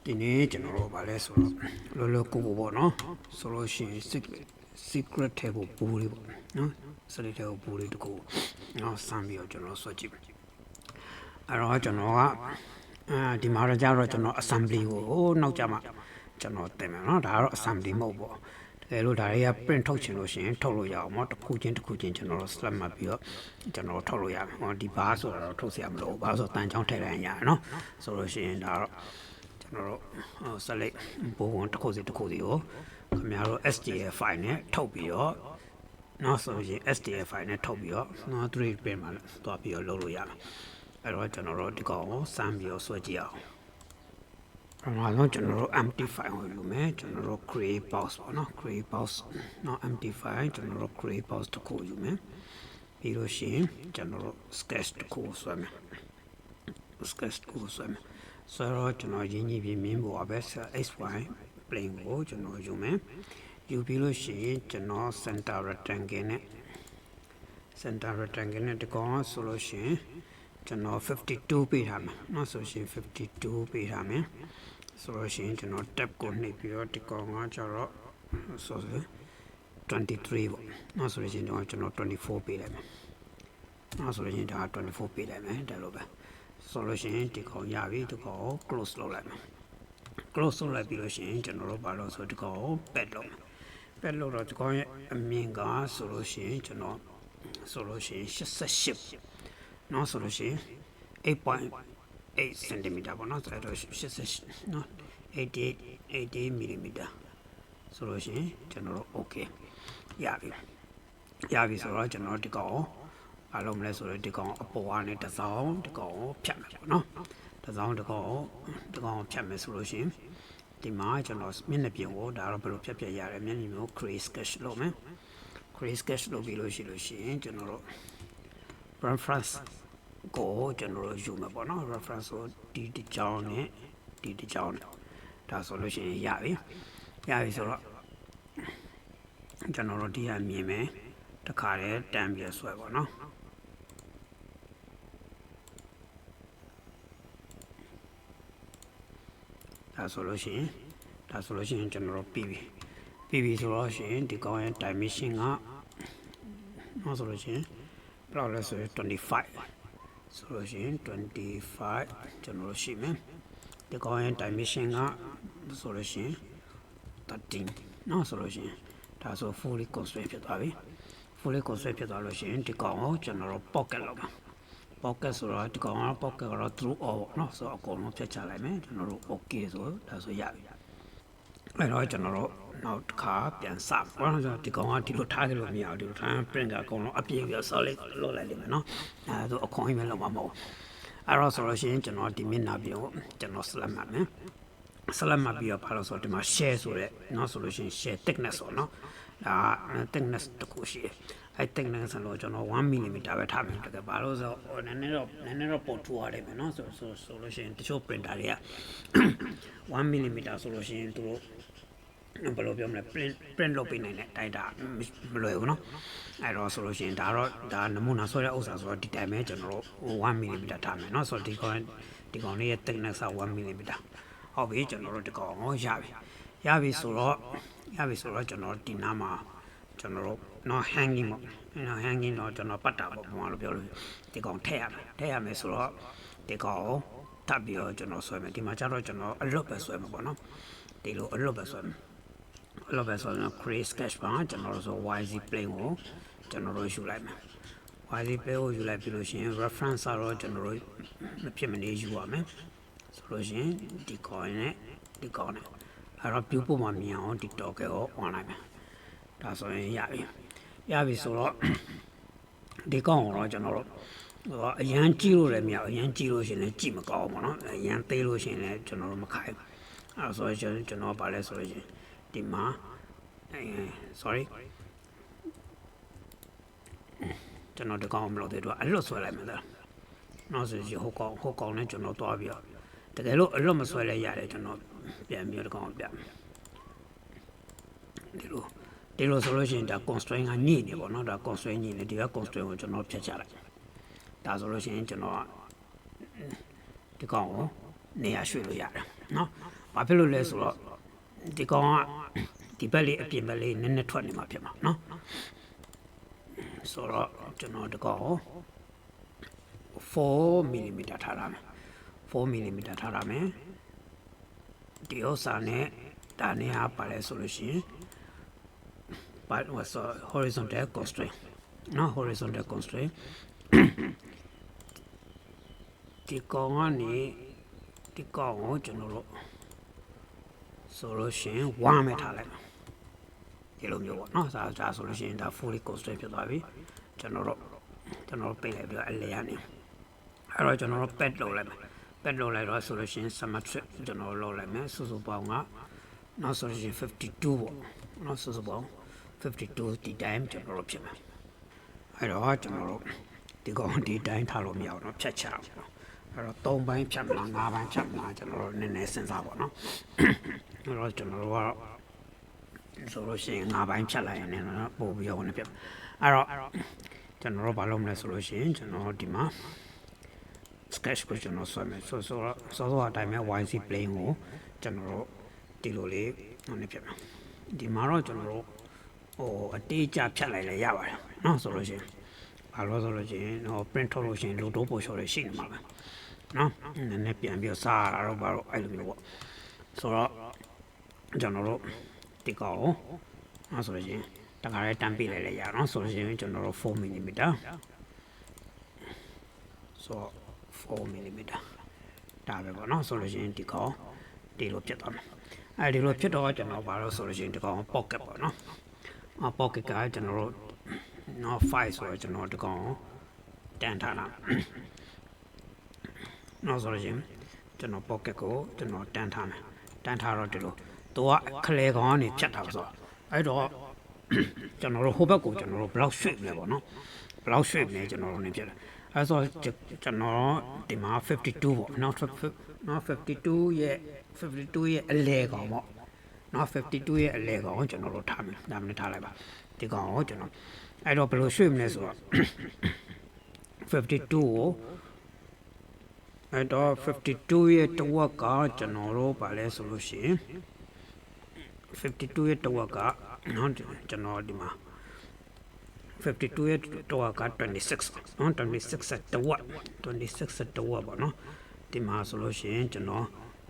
ဒီနေ့ကျွန်တော်တို့ဗာလဲဆိုတော့လောလောကူပေါ့နော်ဆိုလို့ရှိရင် secret ထဲကိုပူလေးပေါ့နော် secret ထဲကိုပူလေးတကူနော်စမ်းပြီးတော့ကျွန်တော်ဆွဲကြည့်အဲ့တော့ကျွန်တော်ကဒီမှာတော့ကြတော့ကျွန်တော် assembly ကိုနောက်ကြမှာကျွန်တော်တင်မယ်နော်ဒါကတော့ assembly မဟုတ်ပေါ့တကယ်လို့ဒါတွေက print ထုတ်ချင်လို့ရှိရင်ထုတ်လို့ရအောင်ပေါ့တစ်ခုချင်းကျွန်တော်တို့ slap မှတ်ပြီးတော့ကျွန်တော်ထုတ်လို့ရမယ်ဟောဒီဘာဆိုတော့ထုတ်เสียမလို့ဘာဆိုတန်ချောင်းထည့်လိုက်ရအောင်နော်ဆိုလို့ရှိရင်ဒါတော့ကျွန်တော်တို့ဆက်လက်ဘိုးဝန်တစ်ခုစီကိုခင်ဗျားတို့ STL file နဲ့ထုတ်ပြီးတော့နောက်ဆိုရင် STL file နဲ့ထုတ်ပြီးတော့နော် 3 pin မှာသွားပြီးတော့လုပ်လို့ရမယ်အဲ့တော့ကျွန်တော်တို့ဒီကောင်ကိုစမ်းပြီးတော့ဆွဲကြည့်အောင်ပထမဆုံးကျွန်တော်တို့ empty file ကိုယူမယ်ကျွန်တော်တို့ create box ပေါ့နော် create box နော် empty file ကျွန်တော်တို့ create box တစ်ခုယူမယ်ပြီးလို့ရှိရင်ကျွန်တော်တို့ sketch တစ်ခုဆွဲမယ် sketch တစ်ခုဆွဲမယ်ဆိုတော့ကျွန်တော်ရင်းကြီးပြမြင်ဖို့အပဲ xy plane ကိုကျွန်တော်ယူမယ်ယူပြီးလို့ရှိရင်ကျွန်တော် center rectangle နဲ့ဒီကောင်ဆိုလို့ရှိရင်ကျွန်တော်52ပေးထားမယ်เนาะဆိုရှင်52ပေးထားမယ်ဆိုလို့ရှိရင်ကျွန်တော် tab ကိုနှိပ်ပြီးတော့ဒီကောင်ကကျတော့ဆိုရင်23ပေါ့เนาะဆိုလို့ရှိရင်ကျွန်တော်24ပေးလိုက်မယ်เนาะဆိုလို့ရှိရင်ဒါ24ပေးလိုက်မယ်ဒါလိုပဲဆိုလို့ရှိရင်ဒီကောင်ရပြီဒီကောင်ကို close လုပ်လိုက်မယ် close လုပ်လိုက်ပြီးလို့ရှိရင်ကျွန်တော်တို့ဘာလို့ဆိုဒီကောင်ကို pad လုပ်မယ် pad လုပ်တော့ဒီကောင်ရဲ့အမြင်ကဆိုလို့ရှိရင်ကျွန်တော်ဆိုလို့ရှိရင်88နော်ဆိုလို့ရှိရင် 8.8 cm ပေါ့နော်ဆိုတော့88နော်88 mm ဆိုလို့ရှိရင်ကျွန်တော်တို့ okay ရပြီဆိုတော့ကျွန်တော်ဒီကောင်အားလုံးမလဲဆိုတော့ဒီကောင်အပေါ်ကနေတစ်စောင်းဒီကောင်ကိုဖြတ်မယ်ပေါ့နော်တစ်စောင်းဒီကောင်ကိုဖြတ်မယ်ဆိုလို့ရှိရင်ဒီမှာကျွန်တော်မျက်နှာပြင်ကိုဒါတော့ဘယ်လိုဖြတ်ရတယ်မျက်နှာပြင်ကို create sketch လုပ်မယ် create sketch လုပ်ပြီးလို့ရှိရင်ကျွန်တော်တို့ reference ကိုကျွန်တော်တို့ယူမှာပေါ့နော် reference ကိုဒီတစ်ကြောင်းနဲ့ဒီတစ်ကြောင်းဒါဆိုလို့ရှိရင်ရပြီဆိုတော့ကျွန်တော်တို့ဒီဟာမြင်မယ်တခါတည်းတန်းပြဆွဲပေါ့နော်ဒါဆိုလို့ရှိရင်ကျွန်တော်တို့ပြီးပြီဆိုတော့ရှိရင်ဒီကောင်ရဲ့ dimension ကနော်ဆိုလို့ရှိရင်ဘယ်လောက်လဲဆိုရင်25ဆိုလို့ရှိရင်25ကျွန်တော်တို့ရှိမယ်ဒီကောင်ရဲ့ dimension ကဆိုလို့ရှိရင်13နော်ဆိုလို့ရှိရင်ဒါဆို fully constraint ဖြစ်သွားပြီ fully constraint ဖြစ်သွားလို့ရှိရင်ဒီကောင်ကိုကျွန်တော်တို့ pocket လောက်ပါ pocket ဆိုတော့ဒီကောင်က pocket ကတော့ through all ပေါ့နော်ဆိုတော့အကုန်လုံးဖြတ်ချလိုက်မယ်ကျွန်တော်တို့ okay ဆိုဒါဆိုရပြီအဲ့တော့ကျွန်တော်တို့နောက်တစ်ခါပြန်စပါတော့ဒီကောင်ကဒီလိုထားကြလို့မရဘူးဒီလိုထား print ကအကုန်လုံးအပြည့်ပြီး solid လုပ်လိုက်လိမ့်မယ်နော်အဲဒါအခွန်ကြီးပဲလုပ်မှာမဟုတ်အဲ့တော့ဆိုလို့ရှိရင်ကျွန်တော်ဒီမျက်နှာပြင်ကိုကျွန်တော် select မှတ်မယ် select မှတ်ပြီးတော့ဘာလို့ဆိုတော့ဒီမှာ share ဆိုတဲ့နော်ဆိုလို့ရှိရင် share thickness ဆိုနော်ဒါ thickness တခုရှိတယ်အဲ့ thickness ဆိုတော့ကျွန်တော်1 mm ပဲထားမယ်တကယ်ဘာလို့ဆိုတော့နည်းနည်းတော့ပို့ထူရတယ်မယ်နော်ဆိုလို့ရှိရင်တချို့ printer တွေက1 mm ဆိုလို့ရှိရင်သူတို့ဘယ်လိုပြောမလဲ print လုပ်ပေးနိုင်တဲ့ data မလွယ်ဘူးเนาะအဲ့တော့ဆိုလို့ရှိရင်ဒါနမူနာဆွဲတဲ့ဥစ္စာဆိုတော့ဒီတိုင်းပဲကျွန်တော်တို့1 mm ထားမယ်เนาะဆိုတော့ဒီကောင်လေးရဲ့ thickness က1 mm ဟုတ်ပြီကျွန်တော်တို့ဒီကောင်ကိုရပြီဆိုတော့ကျွန်တော်ဒီနားမှာကျွန်တော်တို့နော် hanging ပေါ့နော် hanging တော့ကျွန်တော်ပတ်တာပေါ့ဘာလို့ပြောလို့ဒီကောင်ထည့်ရမယ်ဆိုတော့ဒီကောင်ကိုထပ်ပြီးတော့ကျွန်တော်ဆွဲမယ်ဒီမှာကျတော့ကျွန်တော်အလွတ်ပဲဆွဲမှာပေါ့နော်ဒီလိုအလွတ်ပဲဆွဲမယ်create sketch ပါကျွန်တော်တို့ဆို YZ plane ကိုကျွန်တော်တို့ယူလိုက်မယ် YZ plane ကိုယူလိုက်ပြီးလို့ရှိရင် reference ကတော့ကျွန်တော်တို့မဖြစ်မနေယူရမယ်ဆိုလို့ရှိရင်ဒီကောင်နဲ့အဲ့တော့ view ပေါ်မှာမြင်အောင်ဒီ toggle ကို on လိုက်မယ်ဒါဆိုရင်ရပြီဆိုတော့ဒီကောင်တော့ကျွန်တော်တို့အရန်ကြီးလို့လည်းမရဘူးအရန်ကြီးလို့ရှိရင်လည်းကြည့်မကောင်းဘူးပေါ့နော်အရန်သေးလို့ရှိရင်လည်းကျွန်တော်တို့မခိုင်းဘူးအဲ့ဆိုရင်ကျွန်တော်ပါလဲဆိုလို့ရှိရင်ဒီမှာ sorry ကျွန်တော်ဒီကောင်မလုပ်သေးတော့အလွတ်ဆွဲလိုက်မယ်လားနောက်ဆိုရင်ဟိုကောင်နဲ့ကျွန်တော်တွားပြီးတော့တကယ်လို့အလွတ်မဆွဲလဲရတယ်ကျွန်တော်ပြန်ပြီးတော့ဒီကောင်ပြဒီလိုဆိုလို့ရှိရင်ဒါ constraint ကညှိနေပေါ့နော်ဒါ constraint ညှိနေဒီက constraint ကိုကျွန်တော်ဖြတ်ချလိုက်ဒါဆိုလို့ရှိရင်ကျွန်တော်ဒီကောင်ကိုနေရာရွှေ့လို့ရတယ်နော် ဘာဖြစ်လို့လဲဆိုတော့ဒီကောင်ကဒီဘက်လေးအပြင်ဘက်လေးနည်းနည်းထွက်နေမှာဖြစ်မှာနော်ဆိုတော့ကျွန်တော်ဒီကောင်4 mm ထားရမယ်4 mm ထားရမယ်ဒီဥစ္စာနဲ့ဒါနဲ့ပါလဲဆိုလို့ရှိရင်ဘာလို့ဆို horizontal constraint နော် horizontal constraint ဒီကောင်ကနေဒီကောင်ကိုကျွန်တော်တို့ဆိုလို့ရှိရင်1မဲ့ထားလိုက်ဒီလိုမျိုးပေါ့နော်ဒါဆိုလို့ရှိရင်ဒါ fully constraint ဖြစ်သွားပြီကျွန်တော်တို့ပိတ်လိုက်ပြီးတော့အလဲရနေအဲ့တော့ကျွန်တော်တို့ pad လုပ်လိုက်မယ် pad လုပ်လိုက်တော့ဆိုလို့ရှိရင် symmetric ကျွန်တော်လုပ်လိုက်မယ်စုစုပေါင်းကနောက်ဆိုလို့ရှိရင်52ပေါ့နောက်စုစုပေါင်း52ဒီတိုင်းကျွန်တော်တို့ဖြစ်မယ်အဲ့တော့ကျွန်တော်တို့ဒီကောင်ဒီတိုင်းထားလို့မရဘူးเนาะဖြတ်ချအောင်အဲ့တော့3ပိုင်းဖြတ်မလား5ပိုင်းဖြတ်မလားကျွန်တော်တို့နည်းနည်းစဉ်းစားပါเนาะအဲ့တော့ကျွန်တော်တို့ကတော့ဆိုလို့ရှိရင်5ပိုင်းဖြတ်လိုက်ရင်လည်းပို့ပြီးတော့ဝင်ပြအဲ့တော့ကျွန်တော်တို့ဘာလုပ်မလဲဆိုလို့ရှိရင်ကျွန်တော်ဒီမှာ sketch ကိုကျွန်တော်ဆွဲမယ်ဆိုတော့အတိုင်းပဲ YC plane ကိုကျွန်တော်တို့ဒီလိုလေးဝင်ပြမယ်ဒီမှာတော့ကျွန်တော်တို့အတေးကြဖြတ်လိုက်လည်းရပါတယ်เนาะဆိုလို့ရှိရင်ဘာလို့ဆိုလို့ရှိရင်print ထုတ်လို့ရှိရင်လိုတိုးပို့လျှော်ရရှိနေမှာပဲเนาะနည်းနည်းပြန်ပြီးစားရတော့ဘာလို့အဲ့လိုမျိုးပေါ့ဆိုတော့ကျွန်တော်တို့ဒီကောင်အဲ့ဆိုလို့ရှိရင်တခါလေးတန်းပြလိုက်လည်းရအောင်ဆိုလို့ရှိရင်ကျွန်တော်တို့4 mm ဆို4 mm ဒါပဲပေါ့နော်ဆိုလို့ရှိရင်ဒီကောင်ဒီလိုဖြစ်သွားမယ်အဲဒီလိုဖြစ်တော့ကျွန်တော်ဘာလို့ဆိုလို့ရှိရင်ဒီကောင် pocket ပေါ့နော်pocket ကကျွန်တော်တို့နော်5ဆိုတော့ကျွန်တော်ဒီကောင်တန်းထားတာနော်ဆိုလို့ရှိရင်ကျွန်တော် pocket ကိုကျွန်တော်တန်းထားမယ်တန်းထားတော့ဒီလိုသူကခလဲကောင်ကနေဖြတ်တာဆိုတော့အဲ့တော့ကျွန်တော်တို့ဟိုဘက်ကိုကျွန်တော်တို့ဘလောက်ရွှေ့လဲပေါ့နော်ဘလောက်ရွှေ့လဲကျွန်တော်တို့နေပြတယ်အဲ့ဆိုကျွန်တော်ဒီမှာ52ပေါ့နော်52ရဲ့အလဲကောင်ပေါ့နော်52ရဲ့အလဲကောင်ကျွန်တော်တို့ထားမယ်ဒါမှလည်းထားလိုက်ပါဒီကောင်ကိုကျွန်တော်အဲ့တော့ဘယ်လိုရွှေ့မလဲဆိုတော့52ကိုအဲ့တော့52ရဲ့တစ်ဝက်ကကျွန်တော်တို့ပါလဲဆိုလို့ရှိရင်52ရဲ့တစ်ဝက်ကနော်ကျွန်တော်ဒီမှာ52ရဲ့တစ်ဝက်က26နော်26တစ်ဝက်26တစ်ဝက်ပေါ့နော်ဒီမှာဆိုလို့ရှိရင်ကျွန်တော်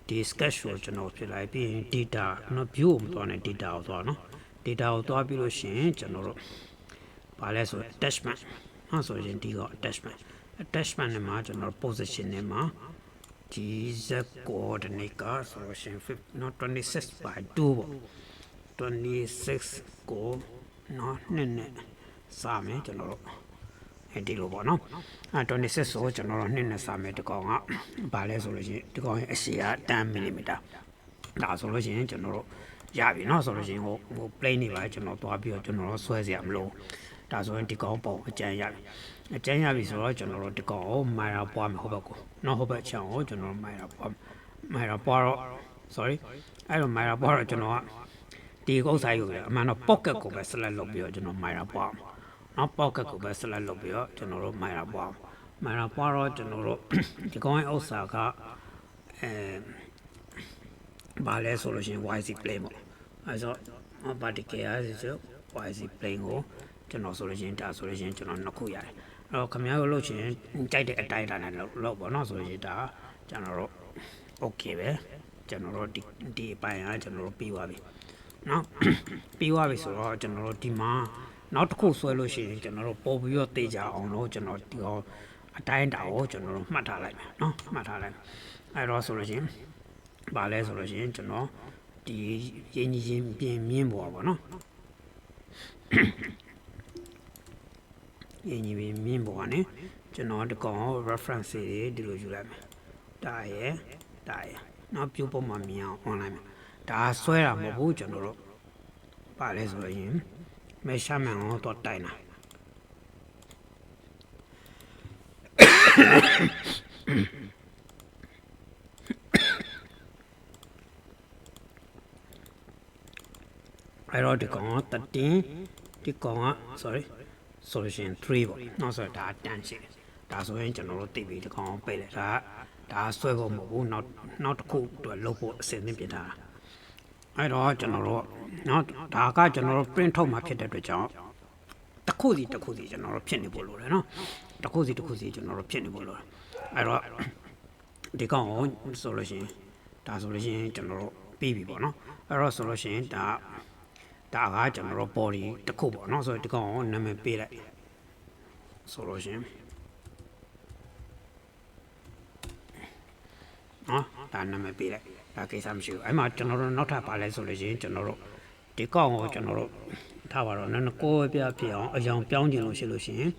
ဒီ sketch ကိုကျွန်တော်ဖြစ်လိုက်ပြီးရင် data နော် view ကိုမသွားနဲ့ data ကိုသွားနော် data ကိုသွားပြီးလို့ရှိရင်ကျွန်တော်တို့ဘာလဲဆို attachment နော်ဆိုရင်ဒီက attachment နဲ့မှာကျွန်တော် position နဲ့မှာဒီ z coordinate ကဆိုလို့ရှိရင်နော်26 by 2ပေါ့26ကိုနော်နဲ့စာမယ်ကျွန်တော်တို့ဒီလိုပေါ့နော်26ဆိုကျွန်တော်တို့နဲ့စာမယ်ဒီကောင်ကဘာလဲဆိုလို့ရှိရင်ဒီကောင်ရဲ့အရှည်က10 mm ဒါဆိုလို့ရှိရင်ကျွန်တော်တို့ရပြီเนาะဆိုလို့ရှိရင်ဟို plane နေပါကျွန်တော်သွားပြီးတော့ကျွန်တော်တို့ဆွဲเสียမလို့ဒါဆိုရင်ဒီကောင်ပုံအကျန်းရပြီဆိုတော့ကျွန်တော်တို့ဒီကောင်ကိုမိုင်ရာပွားမယ်ဟိုဘက်ကိုเนาะဟိုဘက်ချောင်းကိုကျွန်တော်မိုင်ရာပွားတော့ sorry အဲ့တော့မိုင်ရာပွားတော့ကျွန်တော်ကဒီကုန်းဆိုင်ကိုအမှန်တော့ pocket ကိုပဲ select လုပ်ပြီးတော့ကျွန်တော်မိုင်ရာပွားနော် pocket ကိုပဲ select လုပ်ပြီးတော့ကျွန်တော်တို့မိုင်ရာပွားတော့ကျွန်တော်တို့ဒီကောင်ရဲ့ဥစ္စာကဘာလဲဆိုလို့ရှိရင် YC plane ပေါ့အဲဆိုဘာဒီကေအားဆို YC plane ကိုကျွန်တော်ဆိုလို့ရှိရင်ဒါဆိုလို့ရှိရင်ကျွန်တော်နှစ်ခုရတယ်အဲ့တော့ခင်ဗျားတို့လုပ်ချင်ကြိုက်တဲ့အတိုင်းအတာနဲ့လုပ်ပေါ့နော်ဆိုလို့ရှိရင်ဒါကျွန်တော်တို့ okay ပဲကျွန်တော်တို့ဒီအပိုင်းအားကျွန်တော်တို့ပြီးသွားပြီနော်ပြီးသွားပြီဆိုတော့ကျွန်တော်တို့ဒီမှာနောက်တစ်ခုဆွဲလို့ရှိရင်ကျွန်တော်တို့ပို့ပြီးတော့တေးကြအောင်လို့ကျွန်တော်ဒီကောင်အတိုင်းတာကိုကျွန်တော်တို့မှတ်ထားလိုက်မယ်နော်မှတ်ထားလိုက်အဲ့တော့ဆိုလို့ရှိရင်ဘာလဲဆိုလို့ရှိရင်ကျွန်တော်ဒီရင်းကြီးချင်းပြင်မြင်းပေါ်ပါနော်ရင်းကြီးမြင်းပေါ်ကနေကျွန်တော်ဒီကောင် reference တွေဒီလိုယူလိုက်မယ်ဒါရယ်နောက်ပြုပုံမှမြင်အောင် online မှာဒါဆွဲတာမဟုတ်ဘူးကျွန်တော်တို့ဘာလဲဆိုလို့ရင် measurement ကိုတော့တိုင်တာအဲ့တော့ဒီကောင်13ဒီကောင်က sorry solution 3ပေါ့နောက်ဆိုဒါ10ရှိတယ်ဒါဆိုရင်ကျွန်တော်တို့သိပြီဒီကောင်ပိတ်လိုက် ဒါဆွဲဖို့မဟုတ်ဘူးနောက်တစ်ခုအတွက်လုပ်ဖို့အစင်းသင့်ပြင်ထားတာအဲ့တော့ကျွန်တော်တို့နော်ဒါကကျွန်တော်တို့ print ထုတ်မှာဖြစ်တဲ့အတွက်ကြောင့်တစ်ခုစီကျွန်တော်တို့ဖြစ်နေဖို့လိုတယ်နော်တစ်ခုစီကျွန်တော်တို့ဖြစ်နေဖို့လိုတယ်အဲ့တော့ဒီကောင်ဆိုလို့ရှိရင်ဒါဆိုလို့ရှိရင်ကျွန်တော်တို့ပြီးပြီပေါ့နော်အဲ့တော့ဆိုလို့ရှိရင်ဒါကကျွန်တော်တို့ body တစ်ခုပေါ့နော်ဆိုတော့ဒီကောင်နာမည်ပေးလိုက်ဆိုလို့ရှိရင်နော်ဒါနာမည်ပေးလိုက်ဒါကိစ္စမရှိဘူးအဲ့မှာကျွန်တော်တို့နောက်ထပ်ပါလဲဆိုလို့ရှိရင်ကျွန်တော်တို့ဒီကောင်ကိုကျွန်တော်တို့ထားပါတော့နည်းနည်းကိုယ်ပြပြအောင်အယောင်ပြောင်းကျင်လို့ရှိလို့ရှိရင်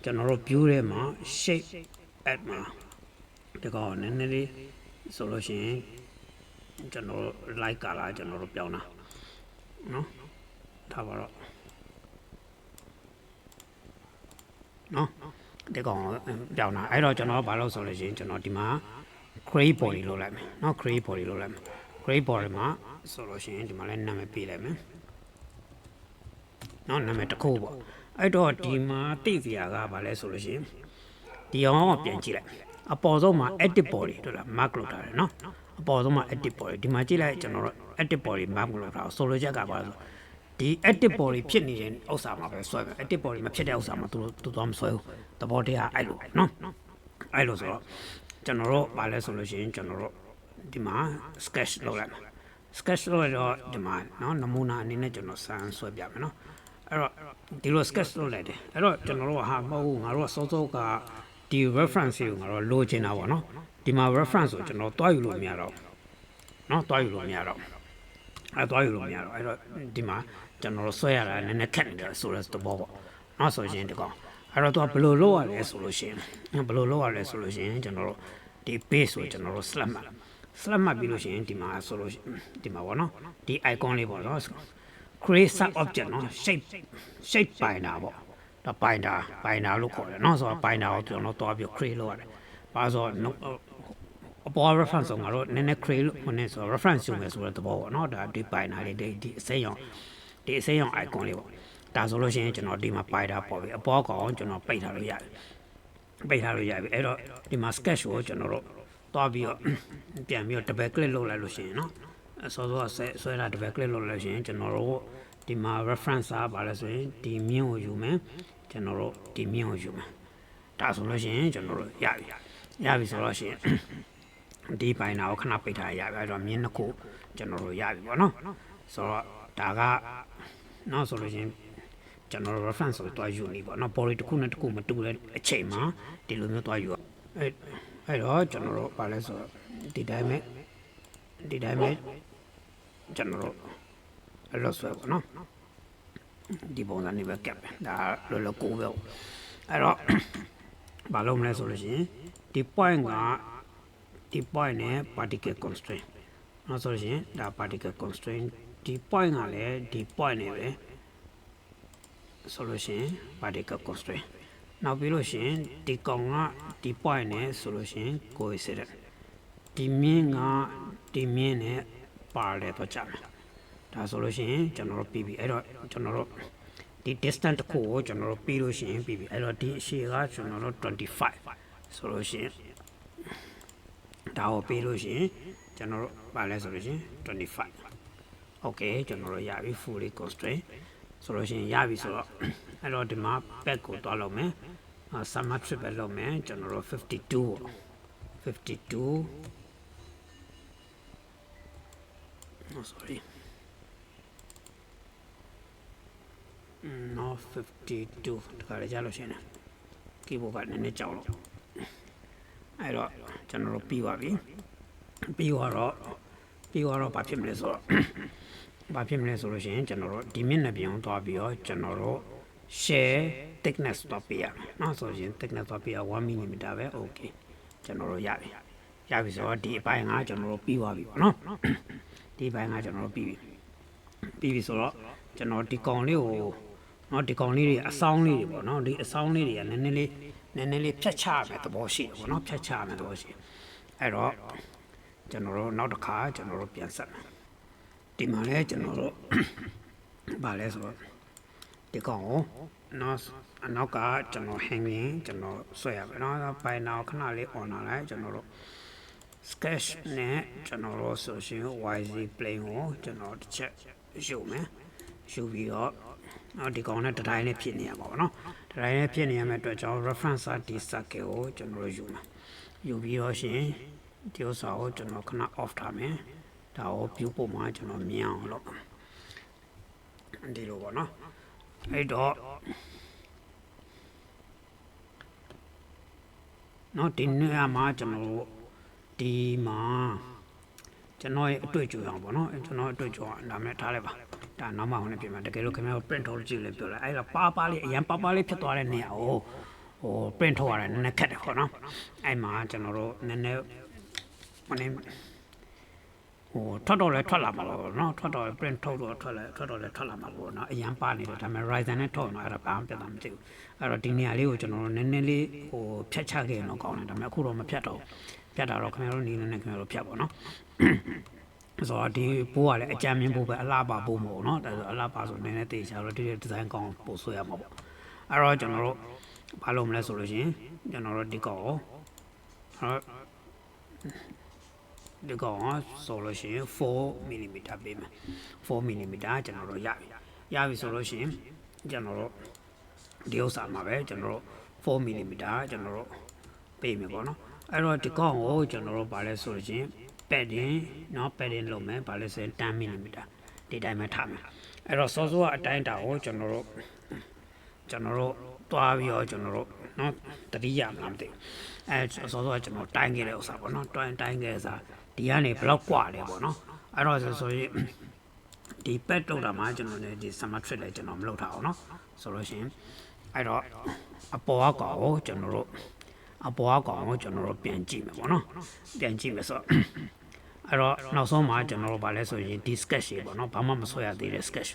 ကျွန်တော်တို့ view ထဲမှာ shape add မှာဒီကောင်နည်းနည်းလေးဆိုလို့ရှိရင်ကျွန်တော် like color ကျွန်တော်တို့ပြောင်းတာနော်ထားပါတော့နော်ဒီကောင်ပြောင်းတာအဲ့တော့ကျွန်တော်ဘာလို့ဆိုလို့ရှိရင်ကျွန်တော်ဒီမှာ create body လုပ်လိုက်မယ်နော် create body လုပ်လိုက်မယ် create body မှာဆိုလို့ရှိရင်ဒီမှာလည်းနာမည်ပေးလိုက်မယ်နော်နာမည်တစ်ခုပေါ့အဲ့တော့ဒီမှာသိစရာကဘာလဲဆိုလို့ရှိရင်ဒီအောင်ပြန်ကြည့်လိုက်အပေါ်ဆုံးမှာ edit body တို့လား mark လုပ်ထားတယ်နော်အပေါ်ဆုံးမှာ edit body ဒီမှာကြည့်လိုက်ကျွန်တော်တို့ edit body mark လုပ်ထားဆိုလိုချက်ကဘာလဲဆိုဒီ edit body ဖြစ်နေတဲ့ဥစ္စာမှာပဲဆွဲမယ် edit body မဖြစ်တဲ့ဥစ္စာမှာသူတော့မဆွဲဘူးသဘောတရားအဲ့လိုနော်အဲ့လိုဆိုတော့ကျွန်တော်တို့ဘာလဲဆိုလို့ရှိရင်ကျွန်တော်တို့ဒီမှာ sketch လုပ်လိုက်မယ် sketch လုပ်ရတော့ဒီမှာနော်နမူနာအနေနဲ့ကျွန်တော်စမ်းဆွဲပြမယ်နော်အဲ့တော့ဒီလို sketch လုပ်လိုက်တယ်အဲ့တော့ကျွန်တော်တို့ဟာမဟုတ်ဘူးငါတို့ကစောစောကဒီ reference ကိုငါတို့လိုချင်တာပေါ့နော်ဒီမှာ reference ကိုကျွန်တော်တွားယူလို့မရတော့နော်တွားယူလို့မရတော့အဲ့တော့ဒီမှာကျွန်တော်တို့ဆွဲရတာနည်းနည်းခက်နေတယ်ဆိုတော့သဘောပေါ့နော်ဆိုရင်ဒီကောင်အဲ့တော့သူကဘယ်လိုလုပ်ရလဲဆိုလို့ရှိရင်ကျွန်တော်တို့ဒီ base ကိုကျွန်တော်တို့ slap မှတ်ပြီးလို့ရှိရင်ဒီမှာဆိုလို့ဒီမှာပေါ့နော်ဒီ icon လေးပေါ့နော် create sub object နော် shape binder ပေါ့ဒါ binder လို့ခေါ်တယ်နော်ဆိုတော့ binder ကိုကျွန်တော်တွားပြီး create လုပ်ရတယ်ဘာလို့ဆိုတော့အပေါ် reference ဆိုငါတို့နည်းနည်း create လို့ခေါ်နေဆိုတော့ reference ယူမယ်ဆိုတဲ့သဘောပေါ့နော်ဒါဒီ binder လေးဒီအစိမ်းရောင် icon လေးပေါ့ဒါဆိုလို့ရှိရင်ကျွန်တော်ဒီမှာ binder ပေါ်ပြီအပေါ်ကောင်ကျွန်တော်ပိတ်ထားလို့ရတယ်အဲ့တော့ဒီမှာ sketch ကိုကျွန်တော်တို့တွားပြီးတော့ပြန်ပြီးတော့ double click လုပ်လိုက်လို့ရှိရင်နော်စောစောဆွဲတာ double click လုပ်လိုက်လို့ရှိရင်ကျွန်တော်တို့ဒီမှာ reference อ่ะပါလဲဆိုရင်ဒီမြင်းကိုယူမယ်ကျွန်တော်တို့ဒီမြင်းကိုယူမယ်ဒါဆိုလို့ရှိရင်ကျွန်တော်တို့ရပြီဆိုတော့ရှိရင်ဒီပိုင်းနာကိုခဏပိတ်ထားရပြီအဲ့တော့မြင်းနှစ်ခုကျွန်တော်တို့ရပြီပေါ့နော်ဆိုတော့ဒါကနောက်ဆိုလို့ရှိရင်ကျွန်တော်တို့ reference ကိုတွားယူနေပေါ့နော် body တစ်ခုနဲ့တစ်ခုမတူတဲ့အချိန်မှာဒီလိုမျိုးတွားယူအဲ့တော့ကျွန်တော်တို့ပါလဲဆိုတော့ဒီတိုင်းပဲကျွန်တော်တို့အဲ့လိုဆိုပေါ့နော်ဒီပုံစံလေးပဲကပ်ပဲဒါလောကိုပဲအဲ့တော့ဘာလို့မလဲဆိုလို့ရှိရင်ဒီ point နဲ့ particle constraint နောက်ဆိုရင်ဒါ particle constraint ဒီ point ကလည်းဒီ point နဲ့ပဲဆိုလို့ရှိရင် particle constraint နောက်ပြီးလို့ရှိရင်ဒီကောင်ကဒီ point နဲ့ဆိုလို့ရှိရင် coincident ဒီမြင်းနဲ့parallel တော့ကြမယ်ဒါဆိုလို့ရှိရင်ကျွန်တော်တို့ပြီးပြီအဲ့တော့ကျွန်တော်တို့ဒီ distance တစ်ခုကိုကျွန်တော်တို့ပြီးလို့ရှိရင်ပြီးပြီအဲ့တော့ဒီအရှည်ကကျွန်တော်တို့25ဆိုလို့ရှိရင်ဒါကိုပြီးလို့ရှိရင်ကျွန်တော်တို့ပါလဲဆိုလို့ရှိရင်25 okay ကျွန်တော်တို့ရပြီ fully constraint ဆိုလို့ရှိရင်ရပြီဆိုတော့အဲ့တော့ဒီမှာ back ကိုတွားလုပ်မယ်summer trip ပဲလုပ်မယ်ကျွန်တော်တို့52 oh sorry no 52တခါလေကြားလို့ရှိရင် keyboard ကနည်းနည်းကြောက်လို့အဲ့တော့ကျွန်တော်တို့ပြီးသွားပြီပြီးတော့ဘာဖြစ်မလဲဆိုလို့ရှိရင်ကျွန်တော်တို့ဒီမျက်နှာပြင်ကိုတွားပြီးတော့ကျွန်တော်တို့ share thickness တွားပေးရမယ်နော်ဆိုရင် thickness တွားပေးရ1 mm ပဲ okay ကျွန်တော်တို့ရပြီဆိုတော့ဒီအပိုင်းကကျွန်တော်တို့ပြီးသွားပြီပေါ့နော်ဒီအပိုင်းကကျွန်တော်တို့ပြီးပြီဆိုတော့ကျွန်တော်ဒီကောင်လေးကိုနော်ဒီကောင်လေးတွေအဆောင်လေးတွေပေါ့နော်ဒီအဆောင်လေးတွေကနည်းနည်းလေးဖြတ်ချရမယ်သဘောရှိတယ်ပေါ့နော်ဖြတ်ချရမယ်သဘောရှိအဲ့တော့ကျွန်တော်တို့နောက်တစ်ခါကျွန်တော်တို့ပြန်ဆက်မယ်ဒီမှာလဲကျွန်တော်တို့ဗာလဲဆိုတော့ဒီကောင်ကိုနောက်ကကျွန်တော် hanging ကျွန်တော်ဆွဲရမယ်နော်ပိုင်နာခဏလေး on လာလိုက်ကျွန်တော်တို့ sketch နဲ့ကျွန်တော်တို့ဆိုရှင် YZ plane ကိုကျွန်တော်တစ်ချက်ယူမယ်ယူပြီးတော့ဒီကောင်နဲ့တတိုင်းနဲ့ဖြစ်နေရပါဘောနော်တတိုင်းနဲ့ဖြစ်နေရမယ့်အတွက်ကျွန်တော် reference ဒီ circle ကိုကျွန်တော်တို့ယူမှာယူပြီးတော့ရှင်ဒီဥစ္စာကိုကျွန်တော်ခဏ off ထားမယ်ဒါကို view ပုံမှာကျွန်တော်မြင်အောင်လုပ်ဒီလိုပေါ့နော်အဲ့တော့နော်ဒီနေရာမှာကျွန်တော်ဒီမှာကျွန်တော်ရဲ့အတွေ့အကြုံအောင်ပေါ့နော်ကျွန်တော်အတွေ့အကြုံဒါမဲ့ထားလိုက်ပါဒါနောက်မှဝင်ပြင်မှာတကယ်လို့ခင်ဗျား print ထုတ်ကြည့်လို့ပြောလိုက်အဲ့တော့ပါလေးအရင်ပါလေးဖြစ်သွားတဲ့နေရာကိုprint ထုတ်ရတယ်နည်းနည်းခက်တယ်ပေါ့နော်အဲ့မှာကျွန်တော်တို့နည်းနည်းထွက်တော့လဲထွက်လာမှာလို့နော်ထွက်တော့ print ထုတ်တော့ထွက်တော့လဲထွက်လာမှာလို့နော်အရင်ပါနေတယ်ဒါပေမဲ့ Ryzen နဲ့ထုတ်တော့အဲ့ဒါဘာမှပြတ်တာမသိဘူးအဲ့တော့ဒီနေရာလေးကိုကျွန်တော်တို့နည်းနည်းလေးဖြတ်ချခဲ့ရင်တော့ကောင်းတယ်ဒါပေမဲ့အခုတော့မဖြတ်တော့ဖြတ်တာတော့ခင်ဗျားတို့နေနဲ့ခင်ဗျားတို့ဖြတ်ပါနော်ဆိုတော့ဒီပိုးကလည်းအကြမ်းမြင်ဖို့ပဲအလားပါပို့မဟုတ်နော်ဒါဆိုအလားပါဆိုနည်းနည်းတေချာတော့ဒီဒီဇိုင်းကောင်းပို့ဆွဲရမှာပေါ့အဲ့တော့ကျွန်တော်တို့ဘာလုပ်မလဲဆိုလို့ရှိရင်ကျွန်တော်တို့ဒီကောဒီကောင်ဆိုလို့ရှိရင်4 mm ပေးမယ်4 mm ကျွန်တော်တို့ရပြီဆိုလို့ရှိရင်ကျွန်တော်တို့ဒီဥစ္စာမှာပဲကျွန်တော်တို့4 mm ကျွန်တော်တို့ပေးမယ်ပေါ့နော်အဲ့တော့ဒီကောင်ကိုကျွန်တော်တို့ဗာလဲဆိုလို့ရှိရင် padding နော် padding လုပ်မယ်ဗာလဲဆိုရင်10 mm ဒီတိုင်းပဲထားမယ်အဲ့တော့စောစောအတိုင်းတာကိုကျွန်တော်တို့တွားပြီးတော့ကျွန်တော်တို့နော်တတိယမလားမသိဘူးအဲစောစောကျွန်တော်တိုင်းခဲ့တဲ့ဥစ္စာပေါ့နော်တိုင်းခဲ့တဲ့ဥစ္စာဒီကနေဘလောက်กว่าလဲပေါ့နော်အဲ့တော့ဆိုရင်ဒီ pad တုတ်တာမှာကျွန်တော်လည်းဒီ symmetric လည်းကျွန်တော်မလုပ်ထားအောင်နော်ဆိုလို့ရှိရင်အဲ့တော့အပေါ်အကောင်ကိုကျွန်တော်တို့ပြန်ကြည့်မယ်ပေါ့နော်ပြန်ကြည့်မယ်ဆိုတော့အဲ့တော့နောက်ဆုံးမှာကျွန်တော်တို့ဗာလဲဆိုရင်ဒီ sketch တွေပေါ့နော်ဘာမှမဆွဲရသေးတဲ့ sketch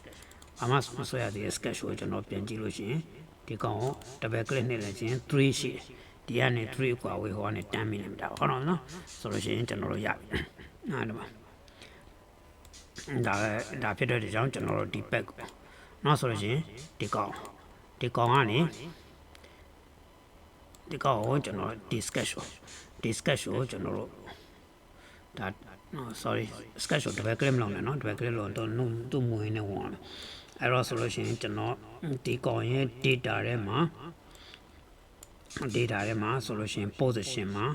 ဘာမှမဆွဲရသေးတဲ့ sketch ကိုကျွန်တော်ပြန်ကြည့်လို့ရှိရင်ဒီကောင်ကို double click နဲ့လည်းချင်း3ရှိဒီကနေ3กว่าဝေဟောကနေ10 mm ပေါ့နော်ဆိုလို့ရှိရင်ကျွန်တော်တို့ရပြီအဲ့ဒါဖြစ်တဲ့ကြောင့်ကျွန်တော်တို့ဒီ pack ကိုနောက်ဆိုလို့ရှိရင်ဒီကောင်ကနေဒီကောင်ကိုကျွန်တော် sketch ကိုကျွန်တော်တို့ဒါ sorry sketch ကို double click မလုပ်နဲ့နော် double click လုပ်တော့သူ့မွေးနေဝင်လာအဲ့တော့ဆိုလို့ရှိရင်ကျွန်တော်ဒီကောင်ရဲ့ data ထဲမှာဆိုလို့ရှိရင် position မှာ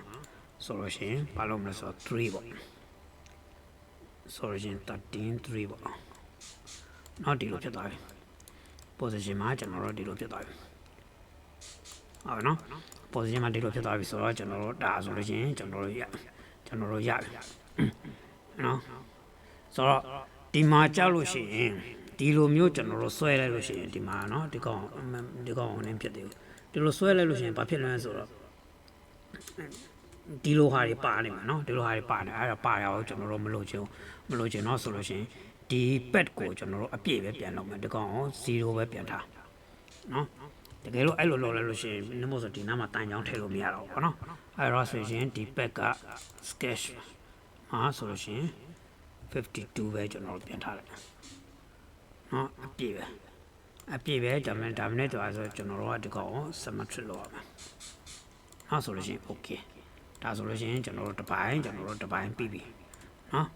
ဆိုလို့ရှိရင်ဘာလို့မလဲဆိုတော့3ပေါ့ဆိုလို့ရှိရင်13 3ပေါ့နောက်ဒီလိုဖြစ်သွားပြီ position မှာကျွန်တော်တို့ဒီလိုဖြစ်သွားပြီဟုတ်နော် position မှာဒီလိုဖြစ်သွားပြီဆိုတော့ကျွန်တော်တို့ဒါဆိုလို့ရှိရင်ကျွန်တော်တို့ရပြီနော်ဆိုတော့ဒီမှာကြောက်လို့ရှိရင်ဒီလိုမျိုးကျွန်တော်တို့ဆွဲလိုက်လို့ရှိရင်ဒီမှာနော်ဒီကောင်နေဖြစ်သေးဘူးဒီလိုဆွဲလိုက်လို့ရှိရင်ဘာဖြစ်လဲဆိုတော့ဒီလိုဟာတွေပါနေမှာနော်ဒီလိုဟာတွေပါနေအဲ့ဒါပါရအောင်ကျွန်တော်တို့မလို့ချင်တော့ဆိုလို့ရှိရင်ဒီ pad ကိုကျွန်တော်တို့အပြည့်ပဲပြန်လုပ်မယ်ဒီကောင်ကို0ပဲပြန်ထားနော်တကယ်လို့အဲ့လိုလုပ်လိုက်လို့ရှိရင်နမို့ဆိုဒီနားမှာတန်ချောင်းထည့်လို့မရတော့ဘူးနော်အဲ့တော့ဆိုရင်ဒီ pad က sketch မှာဆိုလို့ရှိရင်52ပဲကျွန်တော်တို့ပြန်ထားလိုက်နော်အပြည့်ပဲဒါမှမဟုတ်ဆိုကျွန်တော်တို့ကဒီကောင်ကို symmetric လုပ်ရမယ်နော်ဆိုလို့ရှိရင် okay ဒါဆိုလို့ရှိရင်ကျွန်တော်တို့တစ်ပိုင်းပြီးပြီနော်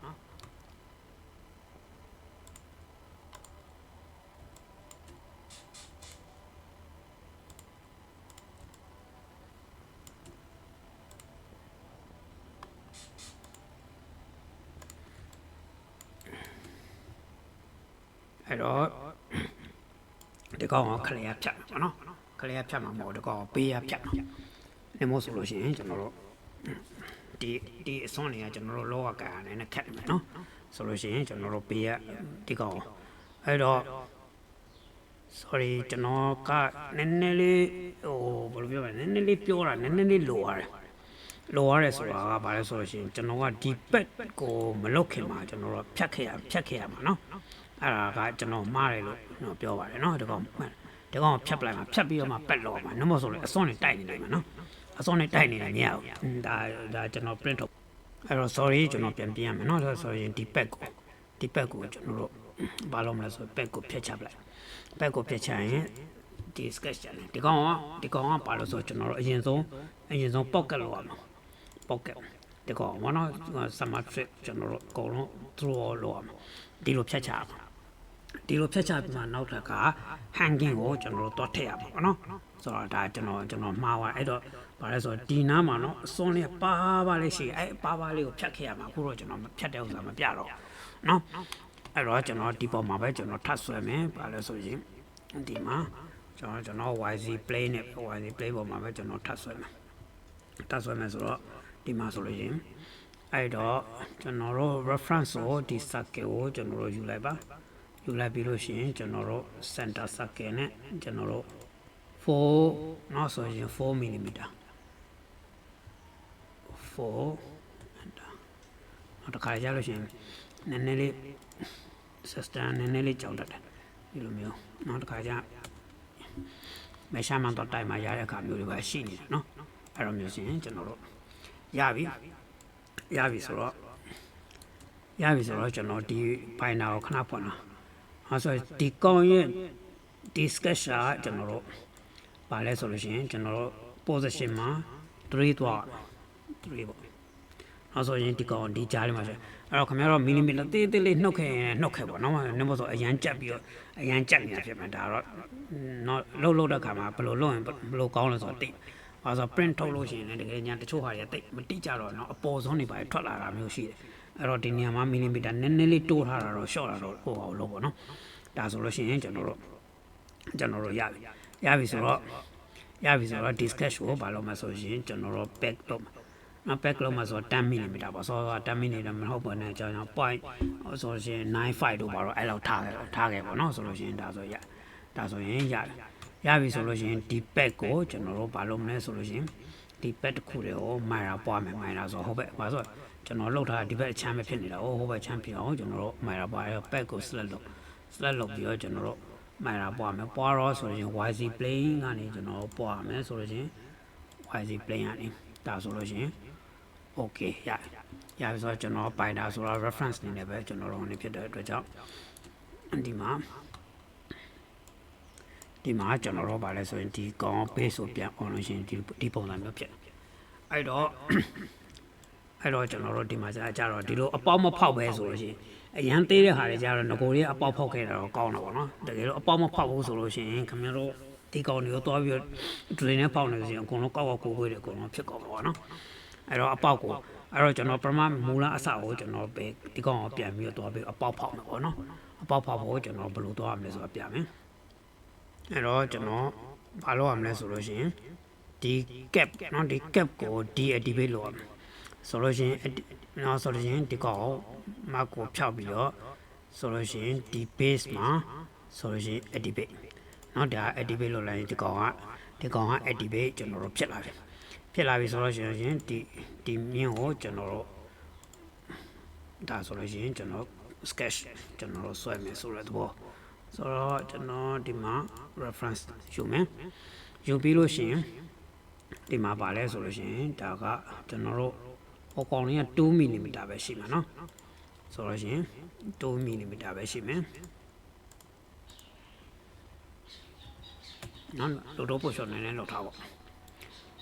အဲ့တော့ဒီကောင်ကခလျာဖြတ်မှာနော်ခလျာဖြတ်မှာမဟုတ်ဒီကောင်ပေးရဖြတ်မှာနေမို့ဆိုလို့ရှိရင်ကျွန်တော်တို့ဒီအစွန်းတွေကကျွန်တော်တို့လောကကနဲ့ခက်တယ်နော်ဆိုလို့ရှိရင်ကျွန်တော်တို့ပေးရဒီကောင်အဲ့တော့ sorry ကျွန်တော်ကနည်းနည်းလေးဘယ်လိုပြောမလဲနည်းနည်းလေးပြောတာနည်းနည်းလေးလိုရတယ်ဆိုတာကဘာလဲဆိုလို့ရှိရင်ကျွန်တော်ကဒီ pad ကိုမလုပ်ခင်မှာကျွန်တော်တို့ဖြတ်ခဲ့ရမှာနော်အဲ့ဒါကကျွန်တော်မှားတယ်လို့ပြောပါတယ်နော်ဒီကောင်ဖြတ်ပလိုက်မှာဖြတ်ပြီးတော့မှပတ်လောက်မှာနမို့ဆိုလို့အစွန်းနဲ့တိုက်နေနိုင်မှာနော်အစွန်းနဲ့တိုက်နေနိုင်မရဘူးဒါကျွန်တော် print ထုတ်အဲ့တော့ sorry ကျွန်တော်ပြန်ရမယ်နော်ဆိုရင်ဒီ pad ကိုကျွန်တော်တို့ဘာလုပ်မလဲဆို pad ကိုဖြတ်ချပလိုက် pad ကိုဖြတ်ချရင်ဒီ sketch ချတယ်ဒီကောင်ကဘာလို့ဆိုကျွန်တော်တို့အရင်ဆုံး pocket လောက်ရမှာ ဒီကောင်ဘောနော် summer trip ကျွန်တော်တို့အကုန်လုံး through all လို့ဒီလိုဖြတ်ချပါဒီလိုဖြတ်ချပြီးမှနောက်တစ်ခါ hanging ကိုကျွန်တော်တို့တွားထည့်ရမှာပေါ့နော်ဆိုတော့ဒါကျွန်တော်မှားသွားအဲ့တော့ဘာလဲဆိုတော့ဒီနားမှာနော်အစွန်းလေးပါလေးရှိအဲ့ပါလေးကိုဖြတ်ခဲ့ရမှာအခုတော့ကျွန်တော်ဖြတ်တဲ့ဥစ္စာမပြတော့နော်အဲ့တော့ကျွန်တော်ဒီပေါ်မှာပဲကျွန်တော်ထပ်ဆွဲမယ်ဘာလဲဆိုရင်ဒီမှာကျွန်တော် YZ play နဲ့ YZ play ပေါ်မှာပဲကျွန်တော်ထပ်ဆွဲမယ်ဆိုတော့ဒီမှာဆိုလို့ရင်အဲ့တော့ကျွန်တော်တို့ reference ကိုဒီ circle ကိုကျွန်တော်တို့ယူလိုက်ပါယူလိုက်ပြီးလို့ရှိရင်ကျွန်တော်တို့ center circle နဲ့ကျွန်တော်တို့4နော်ဆိုရင်4 mm 4နောက်တစ်ခါကြလို့ရှိရင်နည်းနည်းလေး system နည်းနည်းလေးကြောက်တတ်တယ်ဒီလိုမျိုးနောက်တစ်ခါကျမရှာမှန်တော့တိုင်မှာရတဲ့အခါမျိုးတွေပဲရှိနေတယ်နော်အဲ့လိုမျိုးဆိုရင်ကျွန်တော်တို့ရပြီဆိုတော့ကျွန်တော်ဒီ binder ကိုခဏဖွင့်တော့အဲဆိုဒီကောင်ရဲ့ဒီ sketch ကကျွန်တော်တို့ပါလဲဆိုလို့ရှိရင်ကျွန်တော်တို့ position မှာ3သွား3ပေါ့အဲဆိုရင်ဒီကောင်ဒီကြားလေးမှာဆိုအဲ့တော့ခင်ဗျားတို့ millimeter သေးလေးနှုတ်ခဲ့ပေါ့နော်နည်းမဆိုအရန်ကြက်ပြီးတော့အရန်ကြက်နေတာဖြစ်မှာဒါတော့တော့လှုပ်တဲ့ခါမှာဘယ်လိုလုပ်ရင်ဘယ်လိုကောင်းလဲဆိုတော့တိအဲဆို print ထုတ်လို့ရှိရင်လည်းတကယ်ညာတချို့ဟာတွေတိတ်မတိကြတော့နော်အပေါ်ဆုံးနေပါထွက်လာတာမျိုးရှိတယ်အဲ့တော့ဒီနေရာမှာ millimeter နည်းနည်းလေးတိုးထားတာတော့ short တာတော့ဟိုအောင်လို့ပေါ့နော်ဒါဆိုလို့ရှိရင်ကျွန်တော်တို့ရပြီဆိုတော့ discuss ကိုဘာလို့မဆိုရင်ကျွန်တော်တို့ back လုပ်နောက် back လုပ်မှာဆို10 mm ပေါ့ဆိုတော့10 mm မဟုတ်ပါနဲ့ကျွန်တော် point ဆိုရင်95တို့ပါတော့အဲ့လောက်ထားခဲ့ပေါ့နော်ဆိုလို့ရှိရင်ဒါဆိုရင်ရပြီဆိုလို့ရှိရင်ဒီ back ကိုကျွန်တော်တို့ဘာလုပ်မလဲဆိုလို့ရှိရင်ဒီ back တစ်ခုတည်းကိုမိုင်တာပွားမယ်မိုင်တာဆိုဟုတ်ပဲဘာဆိုကျွန်တော်လှုပ်ထားဒီဘက်အချမ်းပဲဖြစ်နေတာဟိုဘက်ချမ်းဖြစ်အောင်ကျွန်တော်တို့မိုင်တာပွားရ back ကို select လုပ်ပြီးတော့ကျွန်တော်တို့မိုင်တာပွားမယ်ပွားတော့ဆိုရင် YZ plane ကနေကျွန်တော်ပွားမယ်ဆိုလို့ရှိရင် YZ plane ကနေဒါဆိုလို့ရှိရင် okay ရပြီဆိုတော့ကျွန်တော်ပိုင်တာဆိုတော့ reference နေနဲ့ပဲကျွန်တော်တို့နေဖြစ်တဲ့အတွက်ကြောင့်ဒီမှာကျွန်တော်တို့ပါလဲဆိုရင်ဒီကောင် base ကိုပြန်အောင်လို့ရှိရင်ဒီပုံစံမျိုးဖြစ်အဲ့တော့ကျွန်တော်တို့ဒီမှာကြတော့ဒီလိုအပေါက်မဖောက်ပဲဆိုလို့ရှိရင်အရန်သေးတဲ့ဟာတွေကြတော့ငကိုလေးအပေါက်ဖောက်ခဲ့တာတော့ကောင်းတာပေါ့နော်တကယ်လို့အပေါက်မဖောက်ဘူးဆိုလို့ရှိရင်ခင်ဗျားတို့ဒီကောင်တွေကိုတွားပြီး drain နဲ့ဖောက်နေလို့ရှိရင်အကုန်လုံးကောက်ကိုခွေးတွေအကုန်လုံးဖြစ်ကုန်ပါပေါ့နော်အဲ့တော့အပေါက်ကိုအဲ့တော့ကျွန်တော်ပထမမူလအစကိုကျွန်တော်ပဲဒီကောင်ကိုပြန်ပြီးတော့အပေါက်ဖောက်မှာပေါ့နော်အပေါက်ဖောက်ဖို့ကျွန်တော်ဘယ်လိုသွားရမလဲဆိုတာပြမယ်အဲ့တော့ကျွန်တော်ဘာလုပ်ရမလဲဆိုလို့ရှိရင်ဒီ cap နော်ဒီ cap ကို deactivate လုပ်ရမယ်ဆိုလို့ရှိရင်ဒီကောင်မကိုဖြောက်ပြီးတော့ဆိုလို့ရှိရင်ဒီ base မှာဆိုလို့ရှိရင် activate နော်ဒါ activate လုပ်လိုက်ရင်ဒီကောင်က activate ကျွန်တော်တို့ဖြစ်လာပြီဆိုလို့ရှိရင်ဒီမြင်းကိုကျွန်တော်တို့ဒါဆိုလို့ရှိရင်ကျွန်တော် sketch ကျွန်တော်တို့ဆွဲမယ်ဆိုတဲ့သဘောဆိုတော့ကျွန်တော်ဒီမှာ reference ယူမယ်ယူပြီးလို့ရှိရင်ဒီမှာပါလဲဆိုလို့ရှိရင်ဒါကကျွန်တော်တို့အကောင်လေးက2 mm ပဲရှိမှာเนาะဆိုတော့ရှင်2 mm ပဲရှိမယ်နော်တို့ပို့ရှော့နေနေလောက်ထားပါ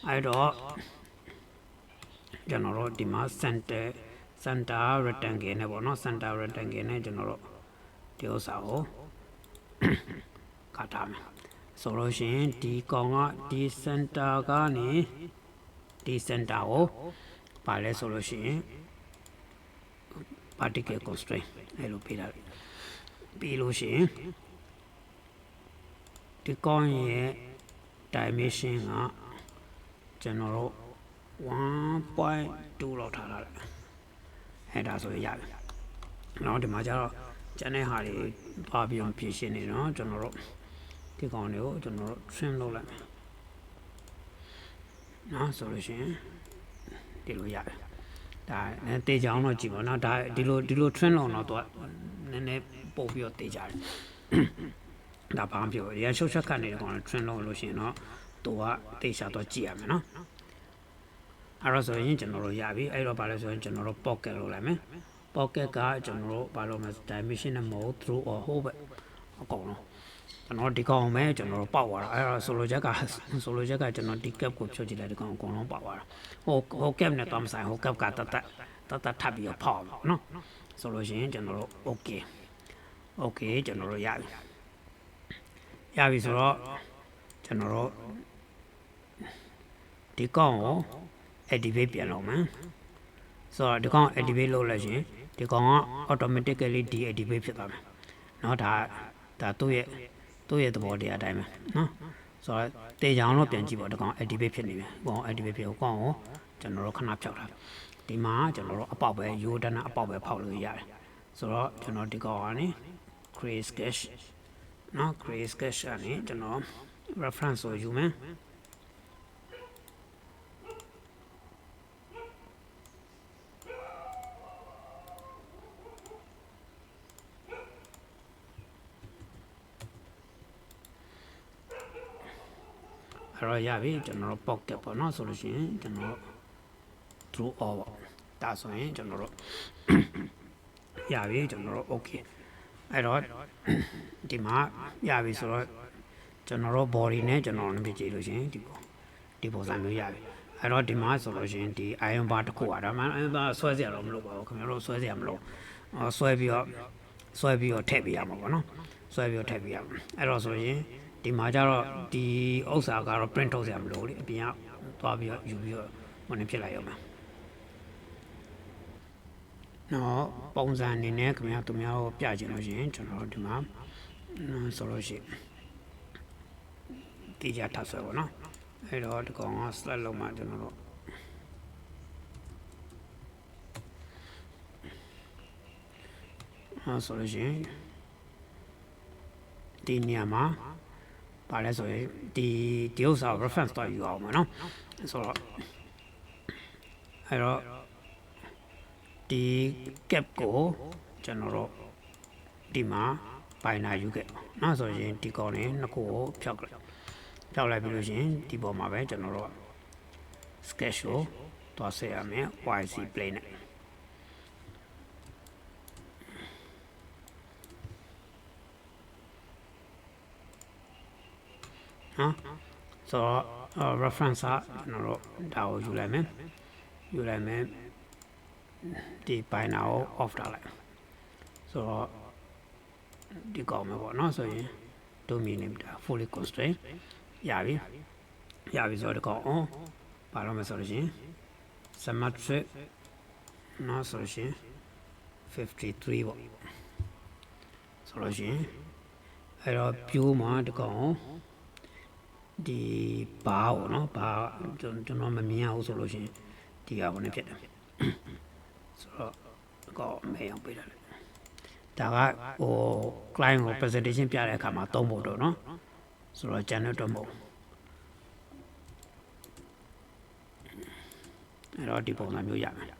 အဲ့တော့ကျွန်တော်တို့ဒီမှာ center rectangle နဲ့ပေါ့နော် center rectangle နဲ့ကျွန်တော်တို့ဒီဥစ္စာကိုကတ်ထားမယ်ဆိုလို့ရှိရင်ဒီကောင်ကဒီ center ကနေဒီ center ကိုပါလဲဆိုလို့ရှိရင် particle constraint အဲ့လိုပေးတာပြီးလို့ရှိရင်ဒီကောင်ရဲ့ dimension ကကျွန်တော်တို့ 1.2 လောက်ထားတယ်အဲ့ဒါဆိုရပြီနောက်ဒီမှာကျတော့ကျန်တဲ့ဟာတွေပါပြီးအောင်ပြင်ရှင်းနေတော့ကျွန်တော်တို့ဒီကောင်တွေကိုကျွန်တော်တို့ trim လုပ်လိုက်မယ်နော်ဆိုလို့ရှိရင်ဒီလိုရတယ်ဒါတေချောင်းတော့ကြည့်ပါနော်ဒါဒီလို trim လုပ်တော့သူကနည်းနည်းပို့ပြီးတော့တေချတယ်ဒါဘာမှပြောရရှုပ်ချက်ခတ်နေတဲ့ကောင် trim လုပ်လို့ရှိရင်တော့သူကတေချာတော့ကြည့်ရမယ်နော်အဲ့တော့ဆိုရင်ကျွန်တော်တို့ရပြီအဲ့တော့ဘာလဲဆိုရင်ကျွန်တော်တို့ pocket လုပ်လိုက်မယ် pocket ကကျွန်တော်တို့ဘာလို့မလဲ dimension နဲ့မဟုတ် through or ဟိုဘက် ကုန်လုံးကျွန်တော်ဒီကောင်မဲကျွန်တော်ပေါက်သွားတာအဲ့တော့ဆိုလိုချက်ကကျွန်တော်ဒီ cap ကိုဖြုတ်ကြည့်လိုက်ဒီကောင်အကုန်လုံးပေါက်သွားတာဟို cap နဲ့တော့မဆိုင်ဟို cap ကတတ်ထပ်ပြီးဖောက်ပါနော်ဆိုလို့ရှိရင်ကျွန်တော်တို့ okay ကျွန်တော်တို့ရပြီဆိုတော့ကျွန်တော်တို့ဒီကောင်ကို activate ပြန်လုပ်မယ်ဆိုတော့ဒီကောင် activate လုပ်လိုက်ရင်ဒီကောင်က automatically deactivate ဖြစ်သွားမယ်เนาะဒါသူ့ရဲ့သဘောတရားအတိုင်းပဲเนาะဆိုတော့တေချောင်တော့ပြန်ကြည့်ပေါ့ဒီကောင် activate ဖြစ်နေပြီကောင် activate ဖြစ်ကောင်ကိုကျွန်တော်တို့ခဏဖြောက်တာဒီမှာကျွန်တော်တို့အပေါက်ပဲယူဒနာအပေါက်ပဲဖောက်လို့ရတယ်ဆိုတော့ကျွန်တော်ဒီကောင်ကနေ create sketch เนาะ create sketch ကနေကျွန်တော် reference ကိုယူမယ်အဲ့တော့ရပြီကျွန်တော် pocket ပေါ့နော်ဆိုလို့ရှိရင်ကျွန်တော် through all ပေါ့ဒါဆိုရင်ကျွန်တော်တို့ရပြီကျွန်တော်တို့ okay အဲ့တော့ဒီမှာရပြီဆိုတော့ကျွန်တော်တို့ body နဲ့ကျွန်တော်လည်းပြကြည့်လို့ရှိရင်ဒီပုံစံမျိုးရပြီအဲ့တော့ဒီမှာဆိုလို့ရှိရင်ဒီ iron bar တစ်ခုอ่ะဒါမှ iron bar ဆွဲစရာတော့မလိုပါဘူးခင်ဗျားတို့ဆွဲစရာမလိုဆွဲပြီးတော့ထည့်ပေးရမှာပေါ့နော်ဆွဲပြီးတော့ထည့်ပေးရမှာအဲ့တော့ဆိုရင်ဒီမှာကျတော့ဒီဥစ္စာကတော့ print ထုတ်စရာမလိုလေအပြင်ကသွားပြီးတော့ယူပြီးတော့ဟိုနေဖြစ်လိုက်ရမှာနော်ပုံစံအနေနဲ့ခင်ဗျားသူများကိုပြချင်လို့ရှိရင်ကျွန်တော်ဒီမှာဆိုလို့ရှိရင်ဒီကြထပ်ဆွဲပေါ့နော်အဲ့တော့ဒီကောင်က slide လုံးမှကျွန်တော်တို့ဆိုလို့ရှိရင်ဒီနေရာမှာပါလဲဆိုရင်ဒီဥစ္စာ reference တော့ယူအောင်ပါနော်ဆိုတော့အဲ့တော့ဒီ cap ကိုကျွန်တော်တို့ဒီမှာပိုင်နာယူခဲ့နော်ဆိုရင်ဒီကောင်လေးနှစ်ခုကိုဖြောက်လိုက်ပြီးလို့ရှိရင်ဒီပေါ်မှာပဲကျွန်တော်တို့ sketch ကိုတွားဆက်ရမယ် YC plane နဲ့နော်ဆိုတော့ reference ကကျွန်တော်တို့ဒါကိုယူလိုက်မယ်ဒီပိုင်းနာကို off ထားလိုက်ဆိုတော့ဒီကောင်မှာပေါ့နော်ဆိုရင် domain name fully constraint ရပြီဆိုတော့ဒီကောင်ပါတော့မယ်ဆိုလို့ရှိရင် symmetric နော်ဆိုလို့ရှိရင်53ပေါ့ဆိုလို့ရှိရင်အဲ့တော့ view မှာဒီကောင်ဒီဘာပေါ့နော်ဘာကျွန်တော်မမြင်ရဘူးဆိုလို့ရှိရင်ဒီဟာကိုလည်းဖြစ်တယ်ဆိုတော့ကောမဲအောင်ပေးတယ်ဒါကဟို client ကို presentation ပြတဲ့အခါမှာသုံးဖို့တော့နော်ဆိုတော့ channel တော့မဟုတ်အဲ့တော့ဒီပုံစံမျိုးရမယ်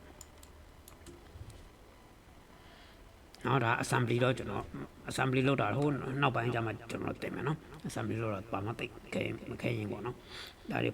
နော်ဒါ assembly တော့ကျွန်တော် assembly လုပ်တာဟိုနောက်ပိုင်းကျမှကျွန်တော်တင်မယ်နော် assembly လုပ်တာဘာမှတိတ်မခဲရင်ပေါ့နော်ဒါတွေ